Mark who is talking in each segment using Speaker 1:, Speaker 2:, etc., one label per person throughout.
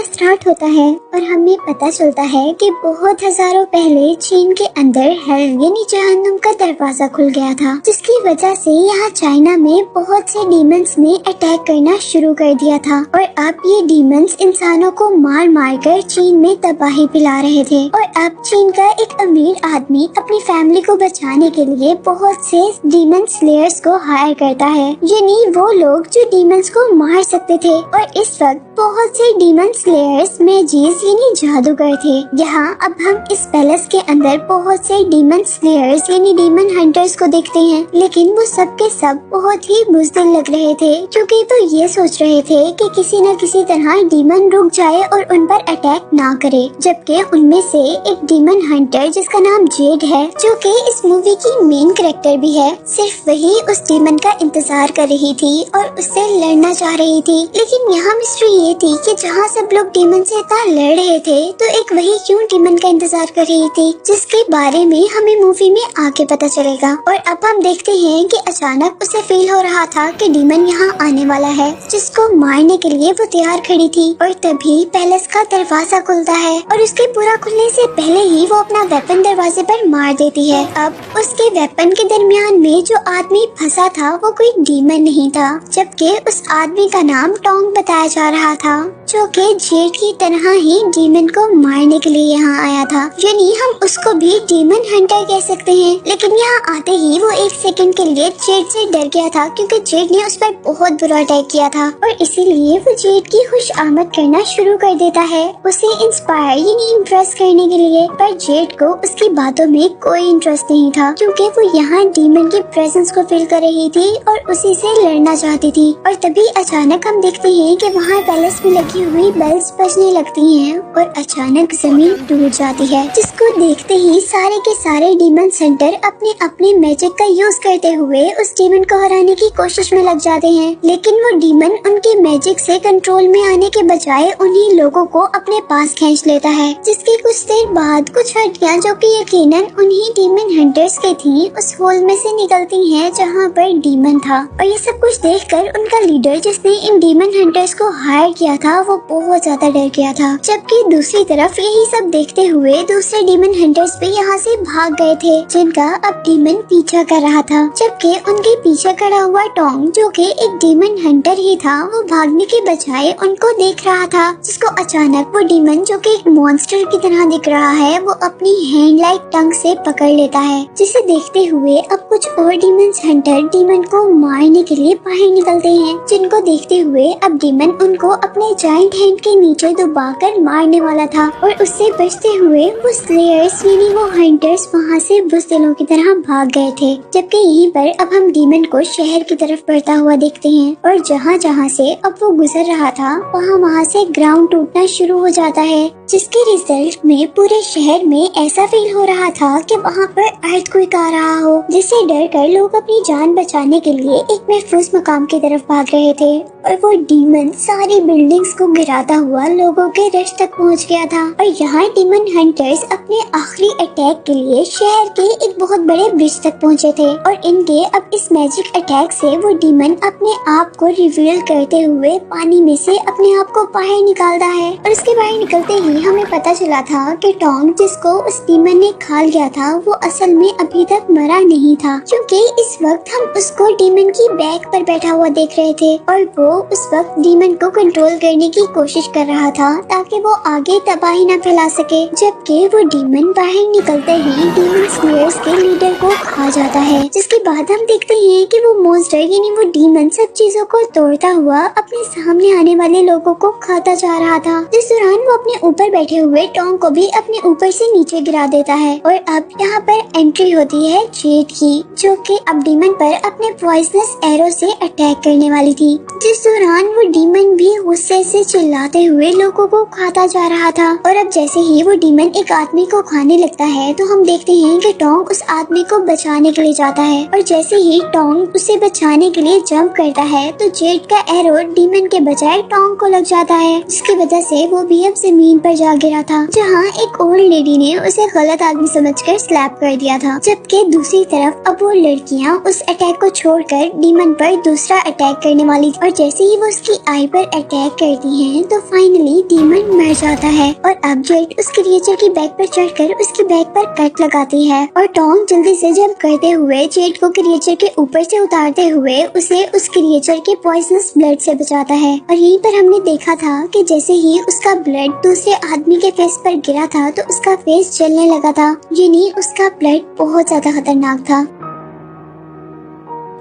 Speaker 1: का स्टार्ट होता है और हमें पता चलता है कि बहुत हजारों पहले चीन के अंदर हेल यानी जहन्नुम का दरवाजा खुल गया था, जिसकी वजह से यहाँ चाइना में बहुत से डीमंस ने अटैक करना शुरू कर दिया था और अब ये डीमंस इंसानों को मार मार कर चीन में तबाही फैला रहे थे। और अब चीन का एक अमीर आदमी अपनी फैमिली को बचाने के लिए बहुत से डीमन स्लेयर्स को हायर करता है, यानी वो लोग जो डीमंस को मार सकते थे। और इस वक्त बहुत से डीमन स्लेयर्स मैजिस यानी जादूगर थे। यहाँ अब हम इस पैलेस के अंदर बहुत से डीमन स्लेयर्स यानी डीमन हंटर्स को देखते हैं, लेकिन वो सब के सब बहुत ही बुज़दिल लग रहे थे, क्योंकि वो ये सोच रहे थे कि किसी न किसी तरह डीमन रुक जाए और उन पर अटैक ना करे। जबकि उनमें से एक डीमन हंटर जिसका नाम जेड है, जो कि इस मूवी की मेन कैरेक्टर भी है, सिर्फ वही उस डीमन का इंतजार कर रही थी और उससे लड़ना चाह रही थी। लेकिन यहाँ मिस्ट्री ये थी कि जहाँ सब लोग डीमन से इतना लड़ रहे थे, तो एक वही क्यों डीमन का इंतजार कर रही थी, जिसके बारे में हमें मूवी में आगे पता चलेगा। और अब हम देखते हैं कि अचानक उसे फील हो रहा था कि डीमन यहाँ आने वाला है, जिसको मारने के लिए वो तैयार खड़ी थी। और तभी पैलेस का दरवाजा खुलता है और उसके पूरा खुलने से पहले ही वो अपना वेपन दरवाजे पर मार देती है। अब उसके वेपन के दरमियान में जो आदमी फंसा था वो कोई डीमन नहीं था, जबकि उस आदमी का नाम टोंग बताया जा रहा था, जो कि जेड की तरह ही डीमन को मारने के लिए यहाँ आया था। यानी हम उसको भी डीमन हंटर कह सकते हैं। लेकिन यहाँ आते ही वो एक सेकंड के लिए जेड से डर गया था, क्योंकि जेड ने उस पर बहुत बुरा अटैक किया था और इसीलिए वो जेड की खुश आमद करना शुरू कर देता है, उसे इंस्पायर यानी इम्प्रेस करने के लिए। पर जेड को उसकी बातों में कोई इंटरेस्ट नहीं था, क्योंकि वो यहाँ डीमन की प्रेजेंस को फील कर रही थी और उसी से लड़ना चाहती थी। और तभी अचानक हम देखते हैं कि वहाँ पैलेस में लगी हुई बेल्स बजने लगती हैं और अचानक जमीन टूट जाती है, जिसको देखते ही सारे के सारे डीमन सेंटर अपने अपने मैजिक का यूज करते हुए उस डीमन को हराने की कोशिश में लग जाते हैं। लेकिन वो डीमन उनके मैजिक से कंट्रोल में आने के बजाय उन्हीं लोगों को अपने पास खींच लेता है, जिसके कुछ देर बाद कुछ हड्डियां जो कि यकीनन उन्हीं डीमन हंटर्स के थी उस होल में से निकलती हैं जहां पर डीमन था। और ये सब कुछ देखकर उनका लीडर जिसने इन डीमन हंटर्स को हायर किया था वो बहुत ज्यादा डर गया था। जबकि दूसरी तरफ यही सब देखते हुए दूसरे डीमन हंटर्स भी यहाँ से भाग गए थे, जिनका अब डीमन पीछा कर रहा था। जबकि उनके पीछे खड़ा हुआ टोंग, जो कि एक डीमन हंटर ही था, वो भागने के बजाय उनको देख रहा था, जिसको अचानक वो डीमन जो कि एक मॉन्स्टर की तरह दिख रहा है वो अपनी हैंड लाइक टंग से पकड़ लेता है, जिसे देखते हुए अब कुछ और डीमन हंटर डीमन को मारने के लिए बाहर निकलते हैं, जिनको देखते हुए अब डीमन उनको अपने जायंट हैंड के नीचे दबाकर मारने वाला था। और उससे बचते हुए वो स्लेयर्स यानी वो हंटर्स वहाँ से बुज़दिलों की तरह भाग गए थे। जबकि यहीं पर अब हम डीमन को शहर की तरफ बढ़ता हुआ देखते हैं और जहाँ जहाँ से अब वो गुजर रहा था वहाँ से ग्राउंड टूटना शुरू हो जाता है, जिसके रिजल्ट में पूरे शहर में ऐसा फील हो रहा था कि वहाँ पर अर्थक्वेक आ रहा हो, जिससे डर कर लोग अपनी जान बचाने के लिए एक महफूज मकाम की तरफ भाग रहे थे। और वो डीमन सारी बिल्डिंग्स को गिराता हुआ लोगों के रश तक पहुँच गया था। और यहाँ डीमन हंटर्स अपने आखिरी अटैक के लिए शहर के एक बहुत बड़े ब्रिज तक पहुँचे थे और इनके अब इस मैजिक अटैक से वो डीमन अपने आप को रिवील करते हुए पानी में से अपने आप को बाहर निकालता है। और उसके बाहर निकलते ही हमें पता चला था कि टोंग जिसको उस डीमन ने खा लिया था वो असल में अभी तक मरा नहीं था, क्योंकि इस वक्त हम उसको डीमन की बैक पर बैठा हुआ देख रहे थे और वो उस वक्त डीमन को कंट्रोल करने की कोशिश कर रहा था ताकि वो आगे तबाही न फैला सके। जबकि वो डीमन बाहर निकलते ही डीमन स्लेयर्स के लीडर को खा जाता है, जिसके बाद हम देखते हैं कि वो मॉन्स्टर यानी वो डीमन सब चीजों को तोड़ता हुआ अपने सामने आने वाले लोगों को खाता जा रहा था। जिस दौरान वो अपने ऊपर बैठे हुए टोंग को भी अपने ऊपर से नीचे गिरा देता है। और अब यहाँ पर एंट्री होती है जेड की, जो कि अब डीमन पर अपने पॉइजनस एरो से अटैक करने वाली थी। जिस दौरान वो डीमन भी गुस्से से चिल्लाते हुए लोगों को खाता जा रहा था। और अब जैसे ही वो डीमन एक आदमी को खाने लगता है तो हम देखते हैं कि टोंग उस आदमी को बचाने के लिए जाता है। और जैसे ही टोंग उसे बचाने के लिए जंप करता है तो जेड का एरो डीमन के बजाय टोंग को लग जाता है, जिसकी वजह से वो भी अब जमीन पर जा गिरा था, जहाँ एक ओल्ड लेडी ने उसे गलत आदमी समझकर स्लैप कर दिया था। जबकि दूसरी तरफ अब वो लड़कियाँ उस अटैक को छोड़कर डीमन पर दूसरा अटैक करने वाली थी। और जैसे ही वो उसकी आई पर अटैक करती हैं तो फाइनली डीमन मर जाता है और अब जेड उस क्रिएचर की बैक पर चढ़कर उसकी बैक पर कट लगाती है और टोंग जल्दी से जंप करते हुए जेड को क्रिएचर के ऊपर से उतारते हुए उसे उस क्रिएचर के पॉइजनस ब्लड से बचाता है। और यहीं पर हमने देखा था कि जैसे ही उसका ब्लड दूसरे आदमी के फेस पर गिरा था तो उसका फेस जलने लगा था, यानी उसका ब्लड बहुत ज्यादा खतरनाक था।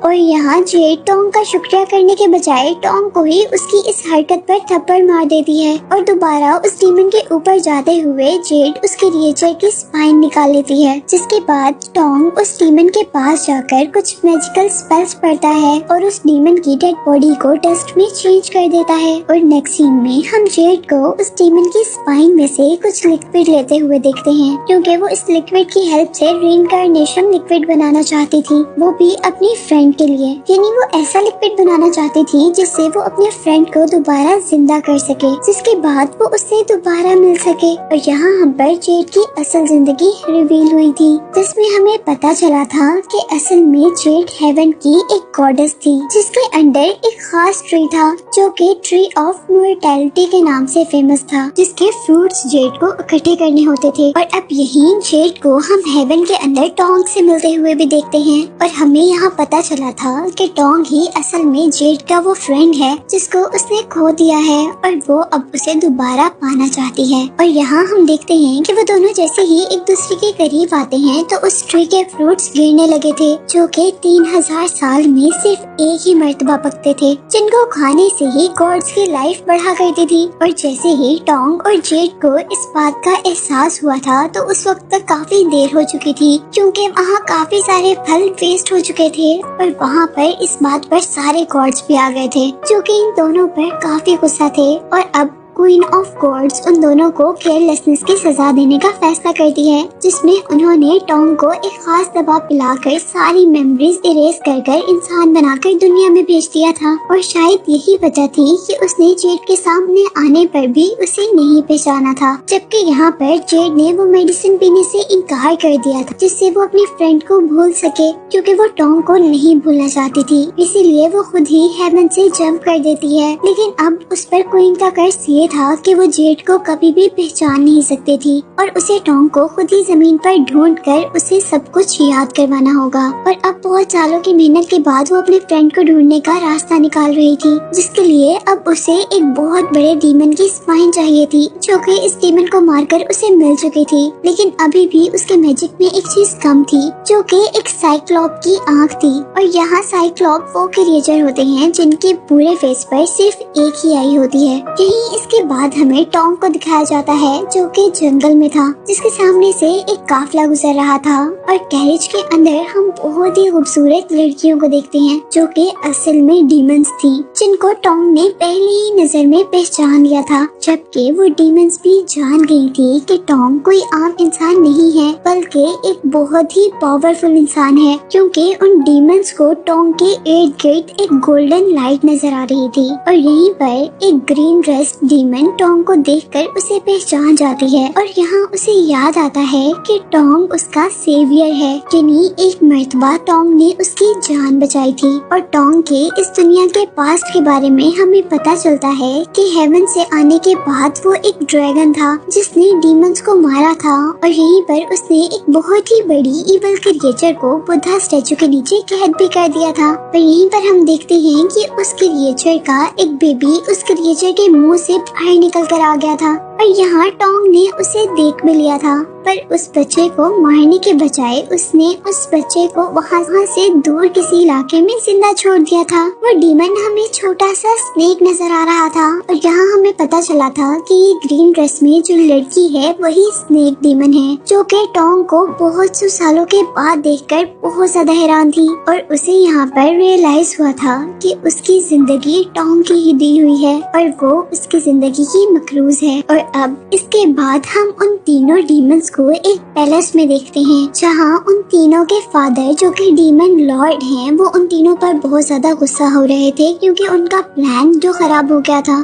Speaker 1: और यहाँ जेड टोंग का शुक्रिया करने के बजाय टोंग को ही उसकी इस हरकत पर थप्पड़ मार देती है और दोबारा उस डीमन के ऊपर जाते हुए जेड उस क्रिएचर की स्पाइन निकाल लेती है, जिसके बाद टोंग उस डीमन के पास जाकर कुछ मैजिकल स्पेल्स पढ़ता है और उस डीमन की डेड बॉडी को डस्ट में चेंज कर देता है। और नेक्स्ट सीन में हम जेड को उस डीमन की स्पाइन में से कुछ लिक्विड लेते हुए देखते हैं, क्योंकि वो इस लिक्विड की हेल्प से रीइंकार्नेशन लिक्विड बनाना चाहती थी, वो भी अपनी फ्रेंड के लिए। यानी वो ऐसा लिक्विड बनाना चाहती थी जिससे वो अपने फ्रेंड को दोबारा जिंदा कर सके, जिसके बाद वो उससे दोबारा मिल सके। और यहाँ हम पर जेड की असल जिंदगी रिवील हुई थी, जिसमें हमें पता चला था कि असल में जेड हेवन की एक गॉडेस थी, जिसके अंडर एक खास ट्री था जो कि ट्री ऑफ मॉर्टैलिटी के नाम से फेमस था, जिसके फ्रूट्स जेड को इकट्ठे करने होते थे। और अब यही जेड को हम हेवन के अंदर टोंग से मिलते हुए भी देखते हैं और हमें यहाँ पता चला था कि टोंग ही असल में जेड का वो फ्रेंड है जिसको उसने खो दिया है और वो अब उसे दोबारा पाना चाहती है। और यहाँ हम देखते हैं कि वो दोनों जैसे ही एक दूसरे के करीब आते हैं तो उस ट्री के फ्रूट्स गिरने लगे थे, जो कि 3000 साल में सिर्फ एक ही मर्तबा पकते थे, जिनको खाने से ही गॉड्स की लाइफ बढ़ा करती थी। और जैसे ही टोंग और जेड को इस बात का एहसास हुआ था तो उस वक्त तक काफी देर हो चुकी थी, क्योंकि वहाँ काफी सारे फल वेस्ट हो चुके थे और वहाँ पर इस बात पर सारे गॉड्स भी आ गए थे, जो कि इन दोनों पर काफी गुस्सा थे। और अब क्वीन ऑफ गॉड्स उन दोनों को केयरलेसनेस की सजा देने का फैसला करती है, जिसमें उन्होंने टोंग को एक खास दवा पिलाकर सारी मेमोरीज इरेज कर इंसान बनाकर दुनिया में भेज दिया था। और शायद यही वजह थी कि उसने जेड के सामने आने पर भी उसे नहीं पहचाना था, जबकि यहाँ पर जेड ने वो मेडिसिन पीने से इनकार कर दिया था जिससे वो अपनी फ्रेंड को भूल सके, क्योंकि वो टोंग को नहीं भूलना चाहती थी। इसीलिए वो खुद ही हेवन से जंप कर देती है, लेकिन अब उस पर क्वीन का कर्ज ये था कि वो जेड को कभी भी पहचान नहीं सकती थी और उसे टोंग को खुद ही जमीन पर ढूंढकर उसे सब कुछ याद करवाना होगा। और अब बहुत सालों की मेहनत के बाद वो अपने फ्रेंड को ढूंढने का रास्ता निकाल रही थी, जिसके लिए अब उसे एक बहुत बड़े डीमन की स्पाइन चाहिए थी, जो कि इस डीमन को मारकर उसे मिल चुकी थी। लेकिन अभी भी उसके मैजिक में एक चीज कम थी, जो कि एक साइक्लॉप की आँख थी। और यहाँ साइक्लॉप वो क्रिएचर होते हैं जिनके पूरे फेस पर सिर्फ एक ही आई होती है। यही इसके बाद हमें टोंग को दिखाया जाता है, जो कि जंगल में था, जिसके सामने से एक काफिला गुजर रहा था। और कैरेज के अंदर हम बहुत ही खूबसूरत लड़कियों को देखते हैं, जो कि असल में डीमंस थी, जिनको टोंग ने पहली ही नजर में पहचान लिया था, जबकि वो डीमंस भी जान गई थी कि टोंग कोई आम इंसान नहीं है, बल्कि एक बहुत ही पावरफुल इंसान है, क्योंकि उन डीमंस को टोंग के इर्द गिर्द एक गोल्डन लाइट नजर आ रही थी। और यहीं पर एक ग्रीन ड्रेस डीमन टोंग को देखकर उसे पहचान जाती है और यहाँ उसे याद आता है कि टोंग उसका सेवियर है, यानी एक मर्तबा टोंग ने उसकी जान बचाई थी। और टोंग के इस दुनिया के पास्ट के बारे में हमें पता चलता है कि हेवन से आने के बाद वो एक ड्रैगन था जिसने डीमंस को मारा था और यहीं पर उसने एक बहुत ही बड़ी इवल क्रिएचर को बुद्धा स्टैचू के नीचे कैद भी कर दिया था। और यहीं पर हम देखते हैं कि उस क्रिएचर का एक बेबी उस क्रिएचर के मुंह से बाहर निकल कर आ गया था और यहाँ टोंग ने उसे देख भी लिया था, पर उस बच्चे को मारने के बजाय उसने उस बच्चे को वहाँ से दूर किसी इलाके में जिंदा छोड़ दिया था। वो डीमन हमें छोटा सा स्नेक नजर आ रहा था और यहाँ हमें पता चला था कि ये ग्रीन ड्रेस में जो लड़की है वही स्नेक डीमन है, जो कि टोंग को बहुत से सालों के बाद देखकर बहुत ज्यादा हैरान थी। और उसे यहाँ पर रियलाइज हुआ था कि उसकी जिंदगी टोंग की ही दी हुई है और वो उसकी जिंदगी की मकरूज है। और अब इसके बाद हम उन तीनों डीमंस को एक पैलेस में देखते हैं, जहाँ उन तीनों के फादर, जो कि डीमन लॉर्ड हैं, वो उन तीनों पर बहुत ज्यादा गुस्सा हो रहे थे, क्योंकि उनका प्लान जो खराब हो गया था।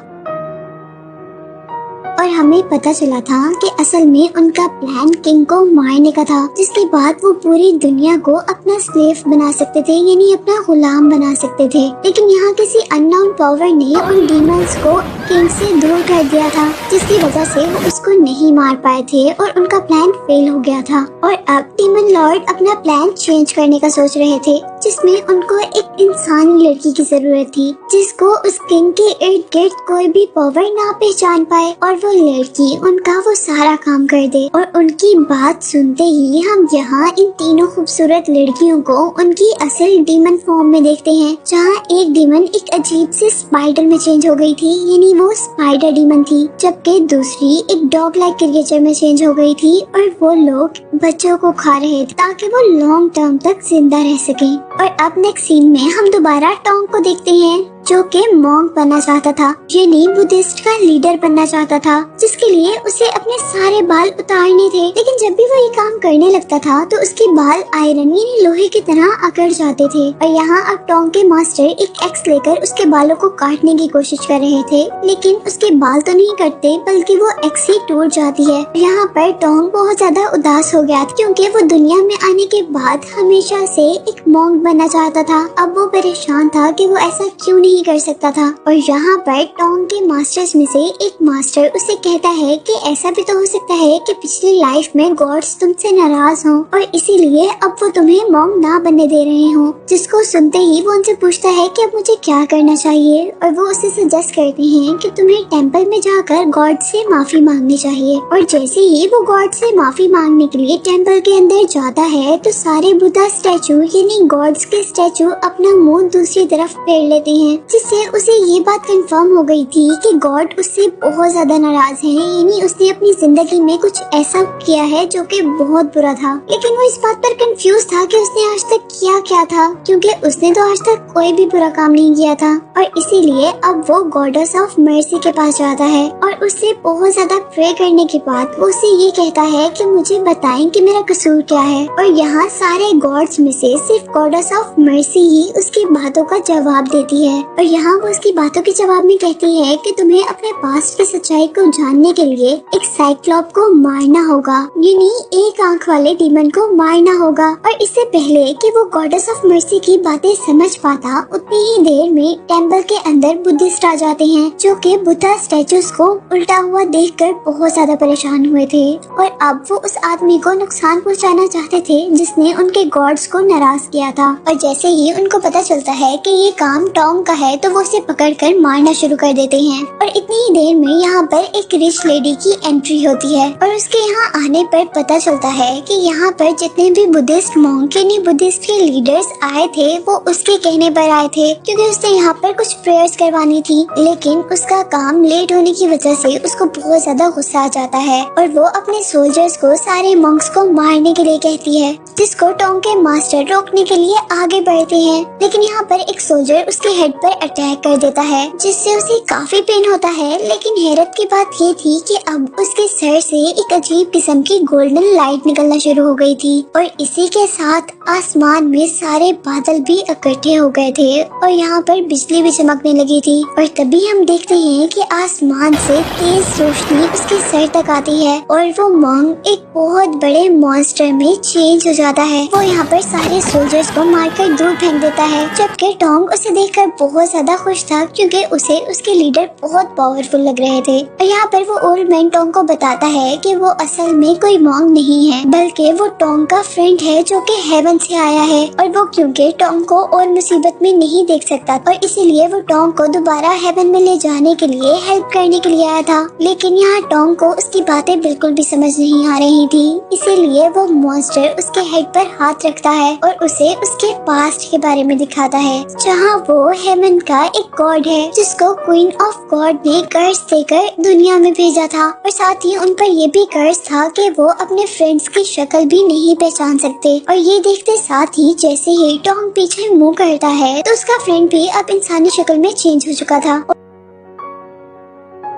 Speaker 1: और हमें पता चला था कि असल में उनका प्लान किंग को मारने का था, जिसके बाद वो पूरी दुनिया को अपना स्लेव बना सकते थे, यानी अपना गुलाम बना सकते थे। लेकिन यहाँ किसी अननोन पावर ने उन डीमंस को किंग से दूर कर दिया था, जिसकी वजह से वो उसको नहीं मार पाए थे और उनका प्लान फेल हो गया था। और अब डीमन लॉर्ड अपना प्लान चेंज करने का सोच रहे थे, जिसमें उनको एक इंसानी लड़की की जरूरत थी, जिसको उस किंग के इर्द गिर्द कोई भी पावर ना पहचान पाए और वो लड़की उनका वो सारा काम कर दे। और उनकी बात सुनते ही हम यहाँ इन तीनों खूबसूरत लड़कियों को उनकी असल डीमन फॉर्म में देखते हैं, जहाँ एक डीमन एक अजीब से स्पाइडर में चेंज हो गई थी, यानी वो स्पाइडर डीमन थी, जबकि दूसरी एक डॉग लाइक क्रिएचर में चेंज हो गई थी और वो लोग बच्चों को खा रहे थे ताकि वो लॉन्ग टर्म तक जिंदा रह सके। और अब नेक्स्ट सीन में हम दोबारा टोंग को देखते हैं, जो कि मॉन्क बनना चाहता था, यानी बुद्धिस्ट का लीडर बनना चाहता था, जिसके लिए उसे अपने सारे बाल उतारने थे। लेकिन जब भी वो ये काम करने लगता था तो उसके बाल आयरन यानी लोहे की तरह अकड़ जाते थे। और यहाँ अब टोंग के मास्टर एक एक्स लेकर उसके बालों को काटने की कोशिश कर रहे थे, लेकिन उसके बाल तो नहीं कटते बल्कि वो एक्स ही टूट जाती है। यहाँ पर टोंग बहुत ज्यादा उदास हो गया क्योंकि वो दुनिया में आने के बाद हमेशा से एक मॉन्क बनना चाहता था। अब वो परेशान था कि वो ऐसा क्यों नहीं कर सकता था। और यहाँ पर टोंग के मास्टर्स में से एक मास्टर उसे कहता है कि ऐसा भी तो हो सकता है कि पिछली लाइफ में गॉड्स तुमसे नाराज हों और इसीलिए अब वो तुम्हें मॉन्क ना बनने दे रहे हों। जिसको सुनते ही वो उनसे पूछता है कि अब मुझे क्या करना चाहिए, और वो उसे सजेस्ट करते हैं कि तुम्हें टेम्पल में जाकर गॉड से माफी मांगनी चाहिए। और जैसे ही वो गॉड से माफी मांगने के लिए टेम्पल के अंदर जाता है तो सारे बुद्धा स्टैचू यानी गॉड्स के स्टैचू अपना मुंह दूसरी तरफ फेर लेते हैं, जिससे उसे ये बात कंफर्म हो गई थी कि गॉड उससे बहुत ज्यादा नाराज है, यानी उसने अपनी जिंदगी में कुछ ऐसा किया है जो कि बहुत बुरा था। लेकिन वो इस बात पर कंफ्यूज था कि उसने आज तक किया क्या था, क्योंकि उसने तो आज तक कोई भी बुरा काम नहीं किया था। और इसीलिए अब वो गॉडेस ऑफ मर्सी के पास जाता है और उससे बहुत ज्यादा प्रे करने के बाद वो उसे ये कहता है कि मुझे बताएं कि मेरा कसूर क्या है। और यहाँ सारे गॉड्स में से सिर्फ गॉडेस ऑफ मर्सी ही उसकी बातों का जवाब देती है। और यहाँ वो उसकी बातों के जवाब में कहती है कि तुम्हें अपने पास्ट की सच्चाई को जानने के लिए एक साइक्लॉप को मारना होगा, यानी एक आंख वाले डीमन को मारना होगा। और इससे पहले कि वो गॉडेस ऑफ मर्सी की बातें समझ पाता, उतनी ही देर में टेम्पल के अंदर बुद्धिस्ट आ जाते हैं, जो कि बुद्धा स्टैचूज को उल्टा हुआ देखकर बहुत ज्यादा परेशान हुए थे। और अब वो उस आदमी को नुकसान पहुंचाना चाहते थे जिसने उनके गॉड्स को नाराज किया था। और जैसे ही उनको पता चलता है कि ये काम टोंग का है तो वो उसे पकड़कर मारना शुरू कर देते हैं। और इतनी ही देर में यहाँ पर एक रिच लेडी की एंट्री होती है और उसके यहाँ आने पर पता चलता है कि यहाँ पर जितने भी बुद्धिस्ट मॉन्क यानी बुद्धिस्ट के लीडर्स आए थे वो उसके कहने पर आए थे, क्योंकि उसने यहाँ पर कुछ प्रेयर्स करवानी थी। लेकिन उसका काम लेट होने की वजह से उसको बहुत ज्यादा गुस्सा आ जाता है और वो अपने सोल्जर्स को सारे मॉन्क्स को मारने के लिए कहती है, जिसको टोंग के मास्टर रोकने के लिए आगे बढ़ते हैं। लेकिन यहाँ पर एक सोल्जर उसके हेड पर अटैक कर देता है, जिससे उसे काफी पेन होता है। लेकिन हैरत की बात ये थी कि अब उसके सर से एक अजीब किस्म की गोल्डन लाइट निकलना शुरू हो गई थी और इसी के साथ आसमान में सारे बादल भी इकट्ठे हो गए थे और यहाँ पर बिजली भी चमकने लगी थी। और तभी हम देखते हैं कि आसमान से तेज रोशनी उसके सर तक आती है और वो मॉन्क एक बहुत बड़े मॉन्स्टर में चेंज हो जाता है। वो यहाँ पर सारे सोल्जर्स को मारकर दूर फेंक देता है, जबकि टोंग उसे देखकर बहुत ज्यादा खुश था क्योंकि उसे उसके लीडर बहुत पावरफुल लग रहे थे। और यहाँ पर वो ओल्ड मैन टोंग को बताता है कि वो असल में कोई मॉन्क नहीं है, बल्कि वो टोंग का फ्रेंड है जो कि हेवन से आया है। और वो क्योंकि टोंग को और मुसीबत में नहीं देख सकता और इसीलिए वो टोंग को दोबारा हेवन में ले जाने के लिए हेल्प करने के लिए आया था। लेकिन यहाँ टोंग को उसकी बातें बिल्कुल भी समझ नहीं आ रही थी, इसीलिए वो मॉन्स्टर उसके हेड पर हाथ रखता है और उसे उसके पास्ट के बारे में दिखाता है, जहाँ वो हेवन का एक गॉड है जिसको क्वीन ऑफ गॉड ने कर्ज देकर दुनिया में भेजा था। और साथ ही उन पर ये भी कर्ज था कि वो अपने फ्रेंड्स की शक्ल भी नहीं पहचान सकते। और ये देखते साथ ही जैसे ही टोंग पीछे मुंह करता है तो उसका फ्रेंड भी अब इंसानी शक्ल में चेंज हो चुका था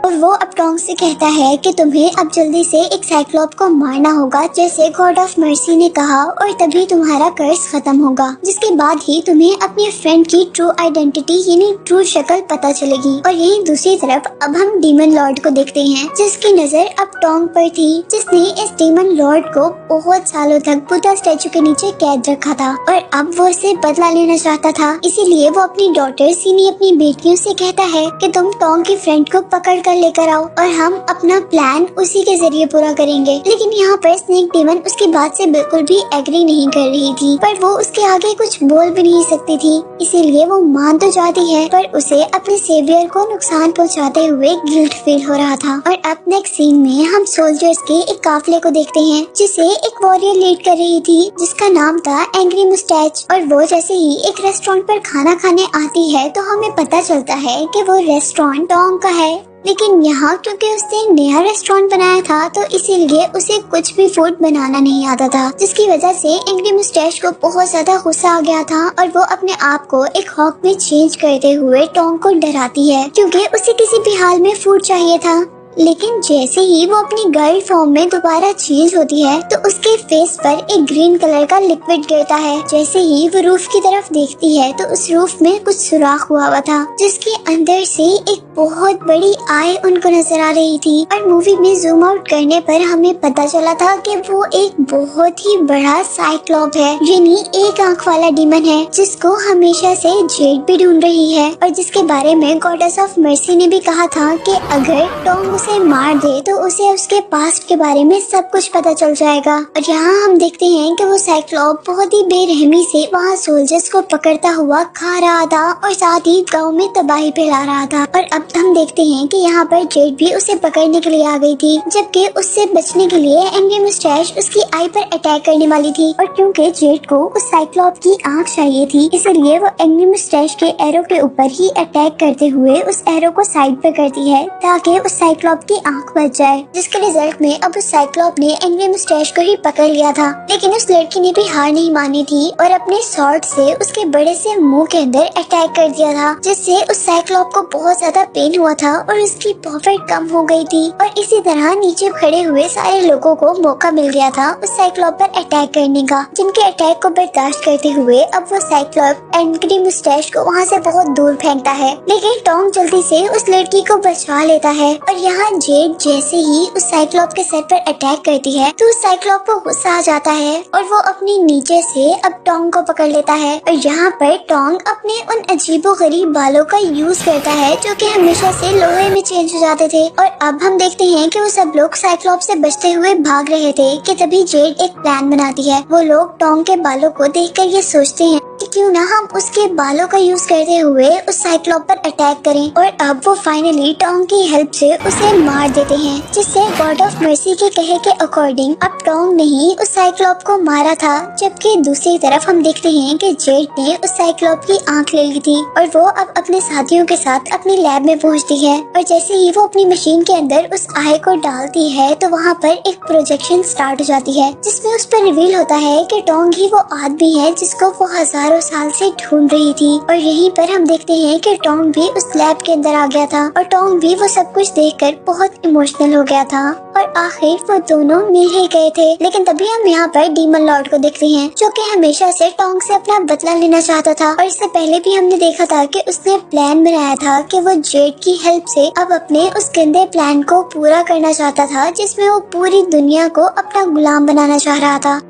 Speaker 1: और वो अब टोंग से कहता है कि तुम्हें अब जल्दी से एक साइक्लोप को मारना होगा जैसे गॉड ऑफ मर्सी ने कहा, और तभी तुम्हारा कर्ज खत्म होगा, जिसके बाद ही तुम्हें अपने फ्रेंड की ट्रू आइडेंटिटी यानी ट्रू शक्ल पता चलेगी। और यहीं दूसरी तरफ अब हम डीमन लॉर्ड को देखते हैं जिसकी नजर अब टोंग पर थी, जिसने इस डीमन लॉर्ड को बहुत सालों तक बुद्धा स्टैचू के नीचे कैद रखा था और अब वो उससे बदला लेना चाहता था। इसीलिए वो अपनी डॉटर्स यानी अपनी बेटियों से कहता है कि तुम टोंग की फ्रेंड को पकड़ कर लेकर आओ और हम अपना प्लान उसी के जरिए पूरा करेंगे। लेकिन यहाँ पर स्नेक डीमन उसकी बात से बिल्कुल भी एग्री नहीं कर रही थी, पर वो उसके आगे कुछ बोल भी नहीं सकती थी। इसीलिए वो मान तो जाती है, पर उसे अपने सेवियर को नुकसान पहुँचाते हुए गिल्ट फील हो रहा था। और अब नेक्स्ट सीन में हम सोल्जर्स के एक काफिले को देखते हैं जिसे एक वॉरियर लीड कर रही थी जिसका नाम था एंग्री मुस्टैच। और वो जैसे ही एक रेस्टोरेंट पर खाना खाने आती है तो हमें पता चलता है कि वो रेस्टोरेंट टोंग का है। लेकिन यहाँ क्योंकि उसने नया रेस्टोरेंट बनाया था तो इसीलिए उसे कुछ भी फूड बनाना नहीं आता था, जिसकी वजह से एंग्री मुस्टैच को बहुत ज्यादा गुस्सा आ गया था और वो अपने आप को एक हॉक में चेंज करते हुए टोंग को डराती है क्योंकि उसे किसी भी हाल में फूड चाहिए था। लेकिन जैसे ही वो अपनी गर्ल फॉर्म में दोबारा चेंज होती है तो उसके फेस पर एक ग्रीन कलर का लिक्विड गिरता है। जैसे ही वो रूफ की तरफ देखती है तो उस रूफ में कुछ सुराख हुआ था जिसके अंदर से एक बहुत बड़ी आई उनको नजर आ रही थी। और मूवी में जूम आउट करने पर हमें पता चला था कि वो एक बहुत ही बड़ा साइक्लोप है, यानी एक आंख वाला डीमन है जिसको हमेशा से जेड भी ढूंढ रही है और जिसके बारे में गॉडेस ऑफ मर्सी ने भी कहा था कि अगर टोंग उसे मार दे तो उसे उसके पास्ट के बारे में सब कुछ पता चल जाएगा। और यहाँ हम देखते हैं कि वो साइक्लोप बहुत ही बेरहमी से वहाँ सोल्जर्स को पकड़ता हुआ खा रहा था और साथ ही गांव में तबाही फैला रहा था। और अब हम देखते हैं कि यहाँ पर जेड भी उसे पकड़ने के लिए आ गई थी, जबकि उससे बचने के लिए एंग्री मुस्टैच उसकी आई पर अटैक करने वाली थी। और क्योंकि जेड को उस साइक्लोप की आँख चाहिए थी इसलिए वो एंग्री मुस्टैच के एरो के ऊपर ही अटैक करते हुए उस एरो को साइड पर करती है ताकि उस साइक्लोप की आंख बच जाए, जिसके रिजल्ट में अब उस साइक्लोप ने एंग्री मुस्टैच को ही पकड़ लिया था। लेकिन उस लड़की ने भी हार नहीं मानी थी और अपने स्वॉर्ड से उसके बड़े से मुंह के अंदर अटैक कर दिया था, जिससे उस साइक्लोप को बहुत ज्यादा पेन हुआ था और उसकी पावर कम हो गई थी। और इसी तरह नीचे खड़े हुए सारे लोगों को मौका मिल गया था उस साइक्लोप पर अटैक करने का, जिनके अटैक को बर्दाश्त करते हुए अब वो साइक्लोप एंग्री मुस्टैच को वहाँ से बहुत दूर फेंकता है। लेकिन टोंग जल्दी से उस लड़की को बचा लेता है और यहाँ जेड जैसे ही उस साइक्लोप के सर पर अटैक करती है तो उस साइक्लोप को गुस्सा आ जाता है और वो अपनी नीचे से अब टोंग को पकड़ लेता है। और यहाँ पर टोंग अपने उन अजीबोगरीब बालों का यूज करता है जो कि हमेशा से लोहे में चेंज हो जाते थे। और अब हम देखते हैं कि वो सब लोग साइक्लोप से बचते हुए भाग रहे थे कि तभी जेड एक प्लान बनाती है। वो लोग टोंग के बालों को देखकर ये सोचते हैं कि क्यों ना हम उसके बालों का यूज करते हुए उस साइक्लोप पर अटैक करें। और अब वो फाइनली टोंग की हेल्प से उसे मार देते हैं, जिससे गॉड ऑफ मर्सी के कहे के अकॉर्डिंग अब टोंग ने ही उस साइक्लोप को मारा था। जबकि दूसरी तरफ हम देखते हैं कि जेड ने उस साइक्लोप की आंख ले ली थी और वो अब अपने साथियों के साथ अपनी लैब में पहुंचती है। और जैसे ही वो अपनी मशीन के अंदर उस आई को डालती है तो वहाँ पर एक प्रोजेक्शन स्टार्ट हो जाती है जिसमें उस पर रिवील होता है कि टोंग ही वो आदमी है जिसको वो हजारों साल से ढूंढ रही थी। और यहीं पर हम देखते हैं कि टोंग भी उस लैब के अंदर आ गया था और टोंग भी वो सब कुछ देखकर बहुत इमोशनल हो गया था और आखिर वो दोनों मिल ही गए थे। लेकिन तभी हम यहाँ पर डीमन लॉर्ड को देखते हैं जो कि हमेशा से टोंग से अपना बदला लेना चाहता था। और इससे पहले भी हमने देखा था कि उसने प्लान बनाया था कि वो जेड की हेल्प से अब अपने उस गंदे प्लान को पूरा करना चाहता था जिसमें वो पूरी दुनिया को अपना गुलाम बनाना चाह रहा था।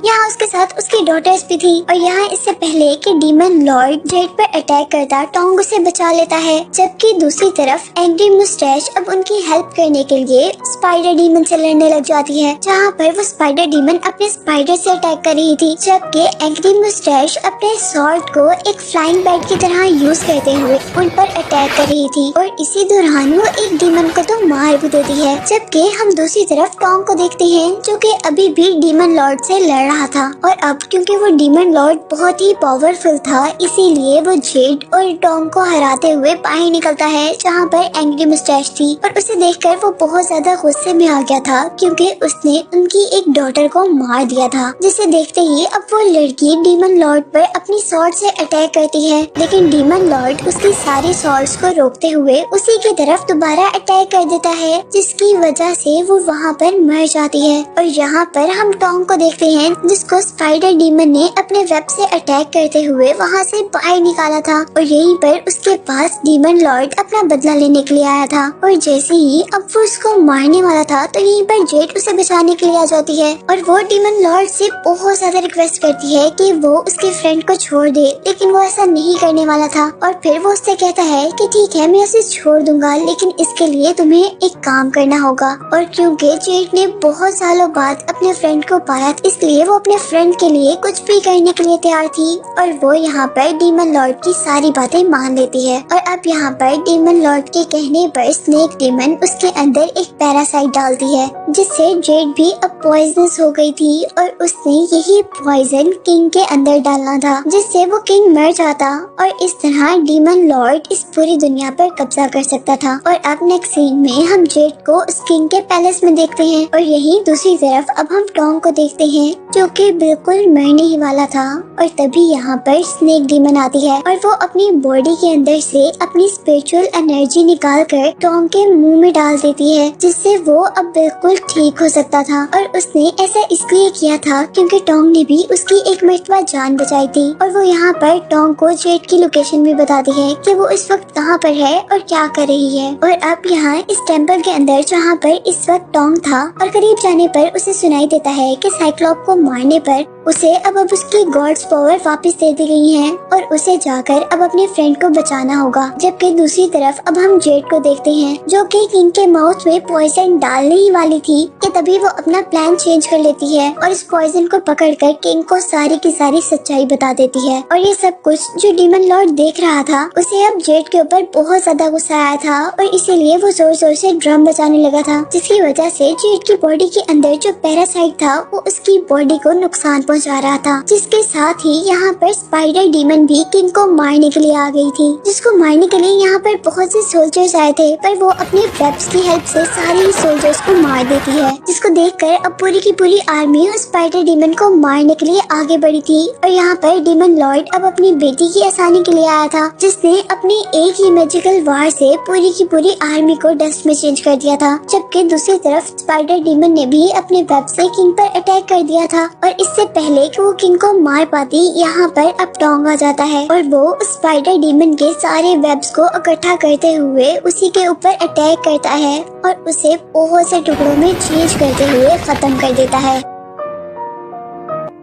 Speaker 1: यहाँ उसके साथ उसकी डॉटर्स भी थी। और यहाँ इससे पहले कि डीमन लॉर्ड जेड पर अटैक करता टोंग उसे बचा लेता है, जबकि दूसरी तरफ एंग्री मुस्टैच अब उनकी हेल्प करने के लिए स्पाइडर डीमन से लड़ने लग जाती है, जहाँ पर वो स्पाइडर डीमन अपने स्पाइडर से अटैक कर रही थी, जबकि एंग्री मुस्टैच अपने स्वॉर्ड को एक फ्लाइंग बैट की तरह यूज करते हुए उन पर अटैक कर रही थी। और इसी दौरान वो एक डीमन को तो मार भी देती है। जबकि हम दूसरी तरफ टोंग को देखते हैं जो कि अभी भी डीमन लॉर्ड से लड़ रहा था। और अब क्योंकि वो डीमन लॉर्ड बहुत ही पावरफुल था, इसीलिए वो जेड और टॉम को हराते हुए बाहर निकलता है जहाँ पर एंग्री मुस्टैच थी। और उसे देखकर वो बहुत ज्यादा गुस्से में आ गया था क्योंकि उसने उनकी एक डॉटर को मार दिया था, जिसे देखते ही अब वो लड़की डीमन लॉर्ड पर अपनी स्वॉर्ड से अटैक करती है। लेकिन डीमन लॉर्ड उसकी सारी स्वॉर्ड्स को रोकते हुए उसी की तरफ दोबारा अटैक कर देता है, जिसकी वजह से वो वहाँ पर मर जाती है। और यहाँ पर हम टॉम को देखते हैं जिसको स्पाइडर डीमन ने अपने वेब से अटैक करते हुए वहाँ से बाहर निकाला था। और यहीं पर उसके पास डीमन लॉर्ड अपना बदला लेने के लिए आया था। और जैसे ही अब वो उसको मारने वाला था तो यहीं पर जेड उसे बचाने के लिए आ जाती है। और वो डीमन लॉर्ड से बहुत ज्यादा रिक्वेस्ट करती है कि वो उसके फ्रेंड को छोड़ दे, लेकिन वो ऐसा नहीं करने वाला था। और फिर वो उससे कहता है कि ठीक है, मैं उसे छोड़ दूंगा, लेकिन इसके लिए तुम्हें एक काम करना होगा। और क्योंकि जेड ने बहुत सालों बाद अपने फ्रेंड को पाया, इसलिए वो अपने फ्रेंड के लिए कुछ भी करने के लिए तैयार थी। और वो यहाँ पर डीमन लॉर्ड की सारी बातें मान लेती है। और अब यहाँ पर डीमन लॉर्ड के कहने पर स्नेक डीमन उसके अंदर एक पैरासाइट डालती है, जिससे जेड भी अब पॉइजनस हो गई थी। और उसने यही पॉइजन किंग के अंदर डालना था, जिससे वो किंग मर जाता और इस तरह डीमन लॉर्ड इस पूरी दुनिया पर कब्जा कर सकता था। और अब नेक्स्ट सीन में हम जेड को उस किंग के पैलेस में देखते हैं। और यही दूसरी तरफ अब हम टॉम को देखते हैं जो कि बिल्कुल मरने ही वाला था। और तभी यहाँ पर स्नेक डीमन आती है और वो अपनी बॉडी के अंदर से अपनी स्पिरिचुअल एनर्जी निकाल कर टॉम के मुंह में डाल देती है, जिससे वो अब बिल्कुल ठीक हो सकता था। और उसने ऐसा इसलिए किया था क्योंकि टॉम ने भी उसकी एक मर्तबा जान बचाई थी। और वो यहाँ पर टॉम को जेड की लोकेशन भी बताती है कि वो इस वक्त कहाँ पर है और क्या कर रही है। और अब यहाँ इस टेम्पल के अंदर जहाँ पर इस वक्त टॉम था और करीब जाने पर उसे सुनाई देता है कि साइक्लॉप को मारने पर उसे अब उसकी गॉड्स पावर वापस दे दी गई है और उसे जाकर अब अपने फ्रेंड को बचाना होगा। जबकि दूसरी तरफ अब हम जेड को देखते हैं जो कि किंग के माउथ में पॉइजन डालने ही वाली थी कि तभी वो अपना प्लान चेंज कर लेती है और इस पॉइजन को पकड़कर किंग को सारी की सारी सच्चाई बता देती है। और ये सब कुछ जो डीमन लॉर्ड देख रहा था, उसे अब जेड के ऊपर बहुत ज्यादा गुस्सा आया था और इसीलिए वो जोर जोर से ड्रम बजाने लगा था, जिसकी वजह से जेड की बॉडी के अंदर जो पैरासाइट था वो उसकी बॉडी को नुकसान पहुंचा रहा था। जिसके साथ ही यहाँ पर स्पाइडर डीमन भी किंग को मारने के लिए आ गई थी, जिसको मारने के लिए यहाँ पर बहुत से सोल्जर्स आए थे, पर वो अपने वेब्स की हेल्प से सारे सोल्जर्स को मार देती है, जिसको देखकर अब पूरी की पूरी आर्मी उस स्पाइडर डीमन को मारने के लिए आगे बढ़ी थी। और यहाँ पर डीमन लॉर्ड अब अपनी बेटी की आसानी के लिए आया था, जिसने अपनी एक ही मैजिकल वार से पूरी की पूरी आर्मी को डस्ट में चेंज कर दिया था। जबकि दूसरी तरफ स्पाइडर डीमन ने भी अपने वेब से किंग पर अटैक कर दिया था और इससे पहले कि वो किंग को मार पाती, यहाँ पर अब टोंग आ जाता है और वो स्पाइडर डीमन के सारे वेब्स को इकट्ठा करते हुए उसी के ऊपर अटैक करता है और उसे बहुत से टुकड़ों में चेंज करते हुए खत्म कर देता है।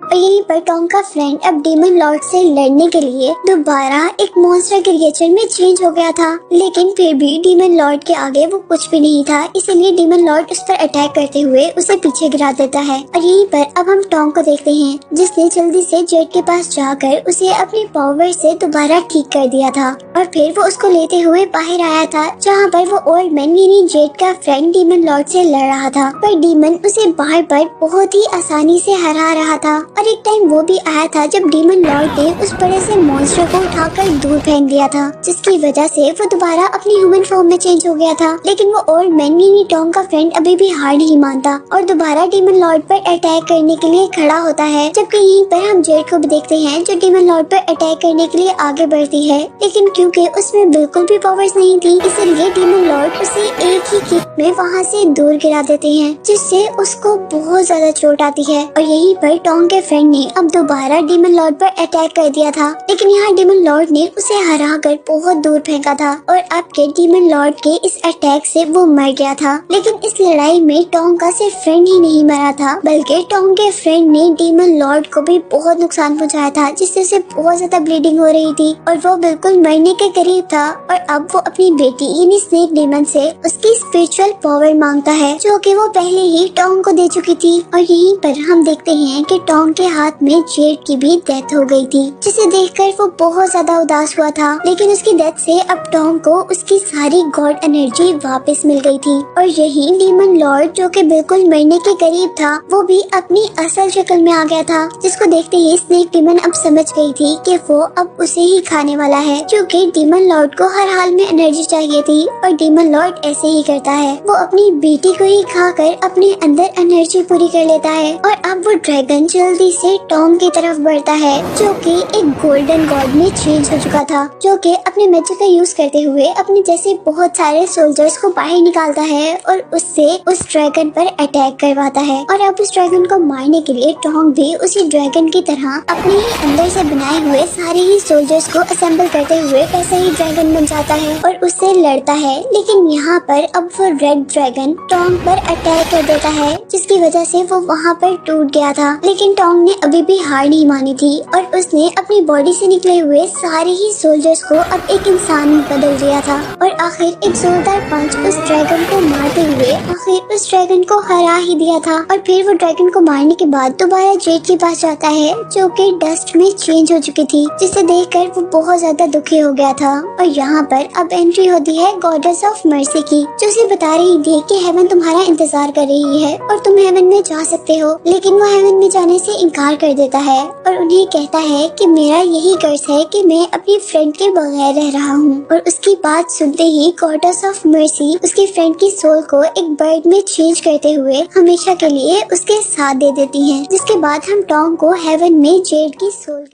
Speaker 1: और यहीं पर टॉम का फ्रेंड अब डीमन लॉर्ड से लड़ने के लिए दोबारा एक मॉन्स्टर क्रिएचर में चेंज हो गया था, लेकिन फिर भी डीमन लॉर्ड के आगे वो कुछ भी नहीं था, इसीलिए डीमन लॉर्ड उस पर अटैक करते हुए उसे पीछे गिरा देता है। और यहीं पर अब हम टॉम को देखते हैं जिसने जल्दी से जेड के पास जाकर उसे अपनी पावर से दोबारा ठीक कर दिया था और फिर वो उसको लेते हुए बाहर आया था, जहाँ पर वो ओल्ड मैन यानी जेड का फ्रेंड डीमन लॉर्ड से लड़ रहा था, पर डीमन उसे बाहर पर बहुत ही आसानी से हरा रहा था। और एक टाइम वो भी आया था जब डीमन लॉर्ड ने उस बड़े से मॉन्स्टर को उठाकर दूर फेंक दिया था, जिसकी वजह से वो दोबारा अपनी ह्यूमन फॉर्म में चेंज हो गया था। लेकिन वो ओल्ड मैन यानी टॉम का फ्रेंड अभी भी हार नहीं मानता और दोबारा डीमन लॉर्ड पर अटैक करने के लिए खड़ा होता है। जबकि यहीं पर हम जेड को भी देखते हैं जो डीमन लॉर्ड पर अटैक करने के लिए आगे बढ़ती है, लेकिन क्योंकि उसमें बिल्कुल भी पावर्स नहीं थी, इसलिए डीमन लॉर्ड उसे एक ही किक में वहाँ से दूर गिरा देते हैं, जिससे उसको बहुत ज्यादा चोट आती है। और यहीं पर टॉम के फ्रेंड ने अब दोबारा डीमन लॉर्ड पर अटैक कर दिया था, लेकिन यहाँ डीमन लॉर्ड ने उसे हराकर बहुत दूर फेंका था और अब के डीमन लॉर्ड के इस अटैक से वो मर गया था। लेकिन इस लड़ाई में टॉम का सिर्फ फ्रेंड ही नहीं मरा था, बल्कि टॉम के फ्रेंड ने डीमन लॉर्ड को भी बहुत नुकसान पहुँचाया था, जिससे उसे बहुत ज्यादा ब्लीडिंग हो रही थी और वो बिल्कुल मरने के करीब था। और अब वो अपनी बेटी यानी स्नेक डीमन से उसकी स्पिरिचुअल पावर मांगता है, जो कि वो पहले ही टॉम को दे चुकी थी। और यहीं पर हम देखते हैं कि टॉम के के हाथ में जेड की भी डेथ हो गई थी, जिसे देखकर वो बहुत ज्यादा उदास हुआ था। लेकिन उसकी डेथ से अब टॉम को उसकी सारी गॉड एनर्जी वापस मिल गई थी और यही डीमन लॉर्ड जो कि बिल्कुल मरने के करीब था, वो भी अपनी असल शक्ल में आ गया था, जिसको देखते ही स्नेक डीमन अब समझ गई थी कि वो अब उसे ही खाने वाला है, क्योंकि डीमन लॉर्ड को हर हाल में एनर्जी चाहिए थी और डीमन लॉर्ड ऐसे ही करता है। वो अपनी बेटी को ही खाकर अपने अंदर एनर्जी पूरी कर लेता है और अब वो ड्रैगन जल्दी से टॉम की तरफ बढ़ता है, जो कि एक गोल्डन गॉड में चेंज हो चुका था, जो कि अपने मैजिक का यूज करते हुए अपने जैसे बहुत सारे सोल्जर्स को बाहर निकालता है और उससे उस ड्रैगन पर अटैक करवाता है। और अब उस ड्रैगन को मारने के लिए टॉम भी उसी ड्रैगन की तरह अपने ही अंदर से बनाए हुए सारे ही सोल्जर्स को असेंबल करते हुए वैसा ही ड्रैगन बन जाता है और उससे लड़ता है। लेकिन यहाँ पर अब वो रेड ड्रैगन टॉम पर अटैक कर देता है, जिसकी वजह से वो वहाँ पर टूट गया था। लेकिन टॉम ने अभी भी हार नहीं मानी थी और उसने अपनी बॉडी से निकले हुए सारे ही सोल्जर्स को अब एक इंसान में बदल दिया था और आखिर एक जोरदार पंच उस ड्रैगन को मारते हुए आखिर उस ड्रैगन को हरा ही दिया था। और फिर वो ड्रैगन को मारने के बाद दोबारा जेड के पास जाता है, जो कि डस्ट में चेंज हो चुकी थी, जिसे देखकर वो बहुत ज्यादा दुखी हो गया था। और यहाँ पर अब एंट्री होती है गॉडेस ऑफ मर्सी की, जो उसे बता रही थी कि हेवन तुम्हारा इंतजार कर रही है और तुम हेवन में जा सकते हो। लेकिन वो हेवन में जाने से इनकार कर देता है और उन्हें कहता है कि मेरा यही कर्ज है कि मैं अपनी फ्रेंड के बगैर रह रहा हूँ। और उसकी बात सुनते ही गॉडेस ऑफ मर्सी उसकी फ्रेंड की सोल को एक बर्ड में चेंज करते हुए हमेशा के लिए उसके साथ दे देती है, जिसके बाद हम टॉम को हेवन में जेड की सोल